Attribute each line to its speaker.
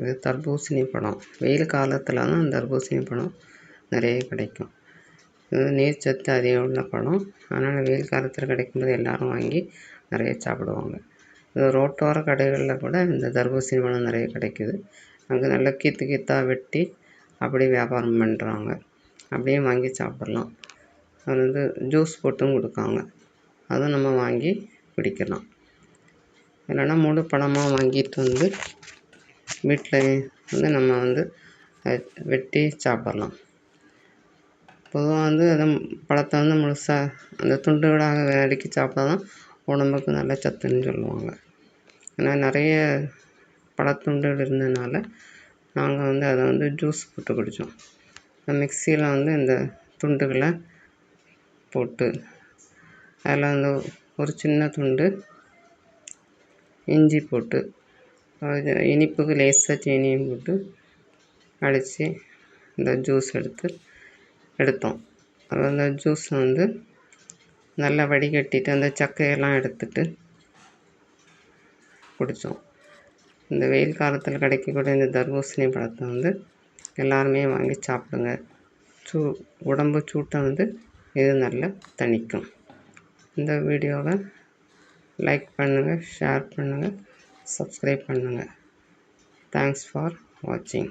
Speaker 1: இது தர்பூசணி பழம். வெயில் காலத்தில் தான் தர்பூசணி பழம் நிறைய கிடைக்கும். இது நீர்ச்சத்து அதிகம் உள்ள பழம். அதனால் வெயில் காலத்தில் கிடைக்கும்போது எல்லோரும் வாங்கி நிறைய சாப்பிடுவாங்க. இது ரோட்டோர கடைகளில் கூட இந்த தர்பூசணி பழம் நிறைய கிடைக்குது. அங்கே நல்லா கீத்தாக வெட்டி அப்படியே வியாபாரம் பண்ணுறாங்க. அப்படியே வாங்கி சாப்பிட்லாம். அது ஜூஸ் போட்டும் கொடுக்காங்க. அதுவும் நம்ம வாங்கி குடிக்கலாம். இல்லைன்னா முழு பழமாக வாங்கிட்டு வீட்டில் நம்ம வெட்டி சாப்பிட்லாம். பொதுவாக அதை பழத்தை முழுசாக அந்த துண்டுகளாக நறுக்கி சாப்பிட்டா தான் உடம்புக்கு நல்ல சத்துன்னு சொல்லுவாங்க. ஏன்னா நிறைய பழத்துண்டுகள் இருந்ததுனால நாங்கள் அதை ஜூஸ் போட்டு குடித்தோம். மிக்சியில் இந்த துண்டுகளை போட்டு அதில் ஒரு சின்ன துண்டு இஞ்சி போட்டு இனிப்புக்கு லேசாக சீனியும் போட்டு அடித்து இந்த ஜூஸ் எடுத்தோம். அந்த ஜூஸ் நல்லா வடிகட்டிட்டு அந்த சக்கையெல்லாம் எடுத்துட்டு குடித்தோம். இந்த வெயில் காலத்தில் கிடைக்கக்கூடிய இந்த தர்பூசணி பழத்தை எல்லாருமே வாங்கி சாப்பிடுங்க. உடம்பு சூட்டை இது நல்லா தணிக்கும். இந்த வீடியோவை லைக் பண்ணுங்கள், ஷேர் பண்ணுங்கள், சப்ஸ்கிரைப் பண்ணுங்கள். தேங்க்ஸ் ஃபார் வாட்சிங்.